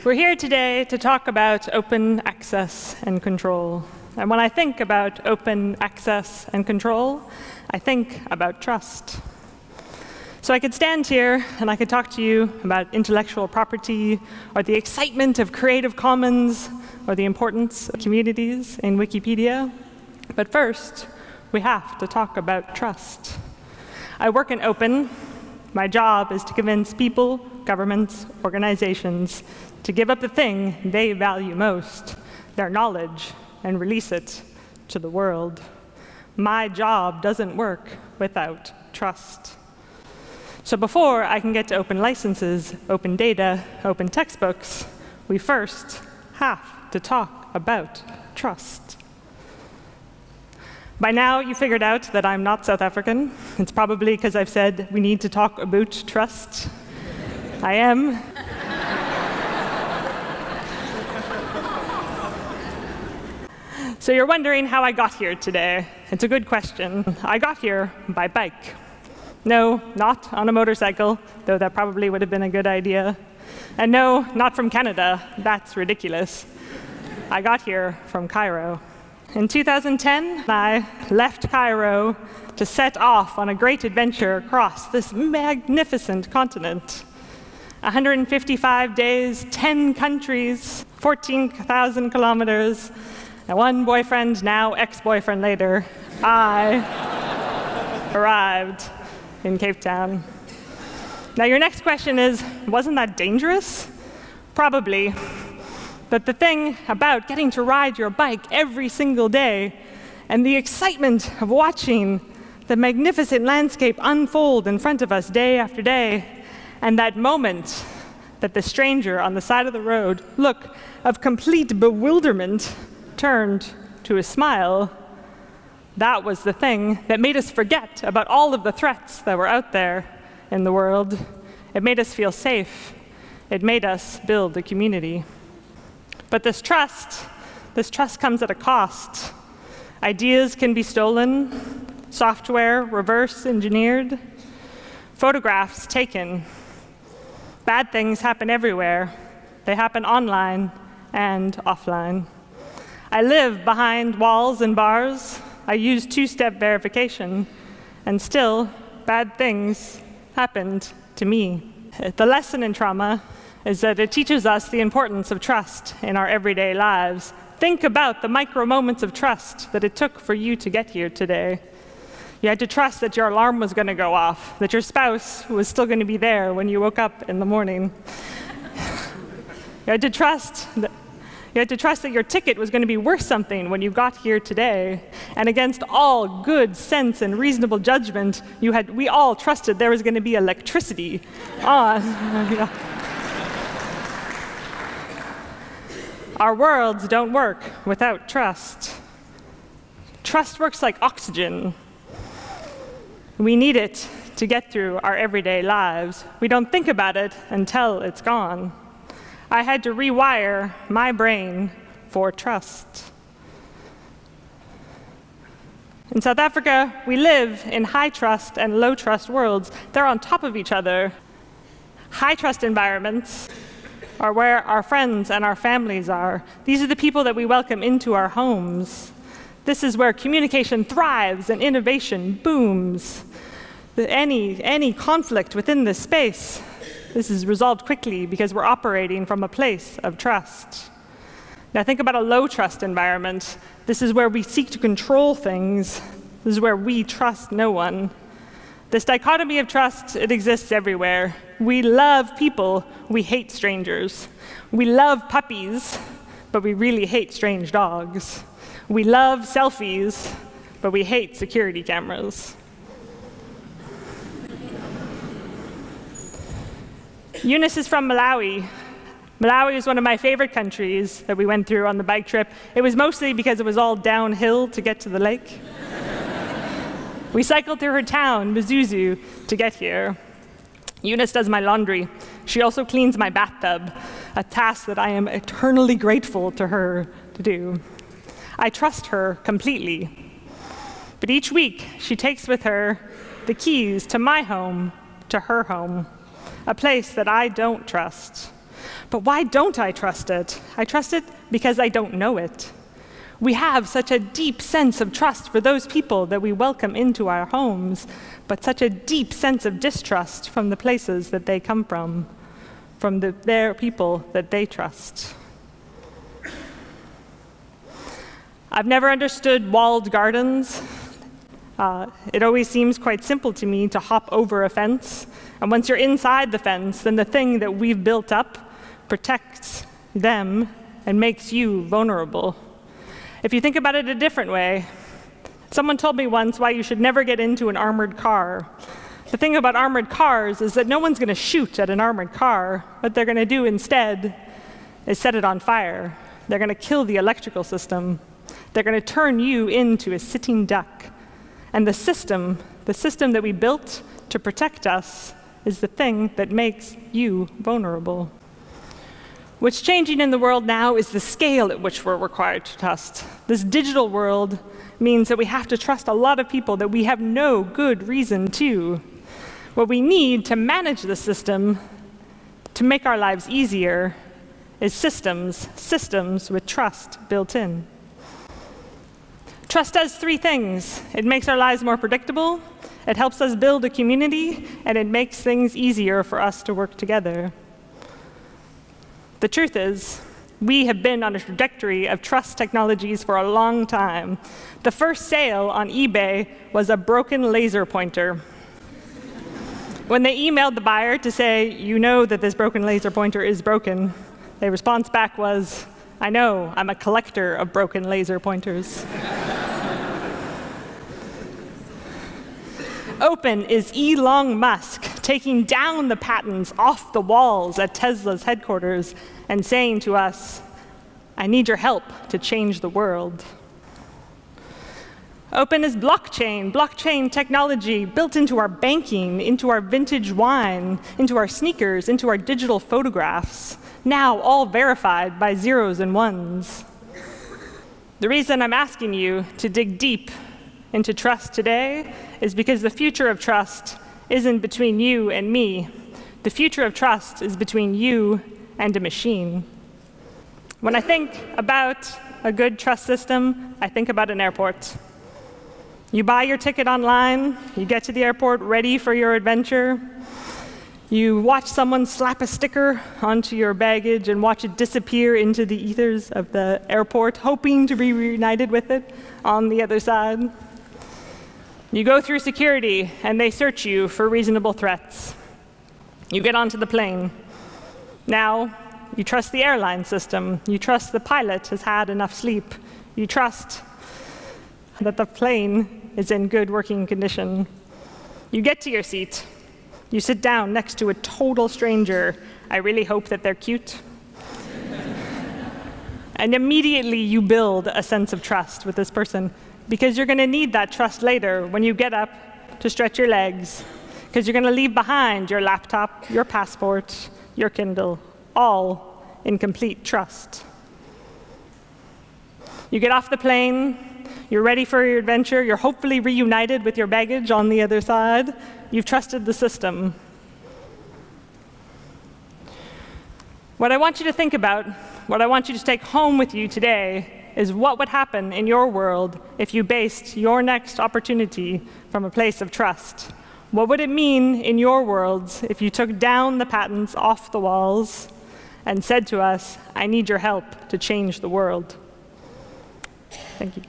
We're here today to talk about open access and control. And when I think about open access and control, I think about trust. So I could stand here and I could talk to you about intellectual property, or the excitement of Creative Commons, or the importance of communities in Wikipedia. But first, we have to talk about trust. I work in open. My job is to convince people, governments, organizations to give up the thing they value most, their knowledge, and release it to the world. My job doesn't work without trust. So before I can get to open licenses, open data, open textbooks, we first have to talk about trust. By now, you figured out that I'm not South African. It's probably because I've said we need to talk about trust. I am. So you're wondering how I got here today. It's a good question. I got here by bike. No, not on a motorcycle, though that probably would have been a good idea. And no, not from Canada. That's ridiculous. I got here from Cairo. In 2010, I left Cairo to set off on a great adventure across this magnificent continent. 155 days, 10 countries, 14,000 kilometers, and one boyfriend, now ex-boyfriend later, I arrived in Cape Town. Now your next question is, wasn't that dangerous? Probably. But the thing about getting to ride your bike every single day and the excitement of watching the magnificent landscape unfold in front of us day after day, and that moment that the stranger on the side of the road, look of complete bewilderment, turned to a smile, that was the thing that made us forget about all of the threats that were out there in the world. It made us feel safe. It made us build a community. But this trust comes at a cost. Ideas can be stolen, software reverse engineered, photographs taken. Bad things happen everywhere. They happen online and offline. I live behind walls and bars. I use two-step verification, and still, bad things happened to me. The lesson in trauma is that it teaches us the importance of trust in our everyday lives. Think about the micro moments of trust that it took for you to get here today. You had to trust that your alarm was going to go off, that your spouse was still going to be there when you woke up in the morning. You had to trust that your ticket was going to be worth something when you got here today. And against all good sense and reasonable judgment, we all trusted there was going to be electricity on. Our worlds don't work without trust. Trust works like oxygen. We need it to get through our everyday lives. We don't think about it until it's gone. I had to rewire my brain for trust. In South Africa, we live in high trust and low trust worlds. They're on top of each other. High trust environments are where our friends and our families are. These are the people that we welcome into our homes. This is where communication thrives and innovation booms. Any conflict within this space, this is resolved quickly because we're operating from a place of trust. Now think about a low trust environment. This is where we seek to control things. This is where we trust no one. This dichotomy of trust, it exists everywhere. We love people, we hate strangers. We love puppies, but we really hate strange dogs. We love selfies, but we hate security cameras. Eunice is from Malawi. Malawi is one of my favorite countries that we went through on the bike trip. It was mostly because it was all downhill to get to the lake. We cycled through her town, Misuses, to get here. Eunice does my laundry. She also cleans my bathtub, a task that I am eternally grateful to her to do. I trust her completely. But each week, she takes with her the keys to my home, to her home, a place that I don't trust. But why don't I trust it? I trust it because I don't know it. We have such a deep sense of trust for those people that we welcome into our homes, but such a deep sense of distrust from the places that they come from their people that they trust. I've never understood walled gardens. It always seems quite simple to me to hop over a fence. And once you're inside the fence, then the thing that we've built up protects them and makes you vulnerable. If you think about it a different way, someone told me once why you should never get into an armored car. The thing about armored cars is that no one's going to shoot at an armored car. What they're going to do instead is set it on fire. They're going to kill the electrical system. They're going to turn you into a sitting duck. And the system that we built to protect us is the thing that makes you vulnerable. What's changing in the world now is the scale at which we're required to trust. This digital world means that we have to trust a lot of people that we have no good reason to. What we need to manage the system, to make our lives easier, is systems with trust built in. Trust does three things. It makes our lives more predictable, it helps us build a community, and it makes things easier for us to work together. The truth is, we have been on a trajectory of trust technologies for a long time. The first sale on eBay was a broken laser pointer. When they emailed the buyer to say, you know that this broken laser pointer is broken, their response back was, I know, I'm a collector of broken laser pointers. Open is Elon Musk taking down the patents off the walls at Tesla's headquarters and saying to us, I need your help to change the world. Open is blockchain technology built into our banking, into our vintage wine, into our sneakers, into our digital photographs, now all verified by zeros and ones. The reason I'm asking you to dig deep into trust today is because the future of trust isn't between you and me. The future of trust is between you and a machine. When I think about a good trust system, I think about an airport. You buy your ticket online, you get to the airport ready for your adventure, you watch someone slap a sticker onto your baggage and watch it disappear into the ethers of the airport, hoping to be reunited with it on the other side. You go through security, and they search you for reasonable threats. You get onto the plane. Now, you trust the airline system. You trust the pilot has had enough sleep. You trust that the plane is in good working condition. You get to your seat. You sit down next to a total stranger. I really hope that they're cute. And immediately you build a sense of trust with this person, because you're going to need that trust later when you get up to stretch your legs, because you're going to leave behind your laptop, your passport, your Kindle, all in complete trust. You get off the plane, you're ready for your adventure, you're hopefully reunited with your baggage on the other side. You've trusted the system. What I want you to think about, what I want you to take home with you today, is what would happen in your world if you based your next opportunity from a place of trust. What would it mean in your worlds if you took down the patents off the walls and said to us, I need your help to change the world? Thank you.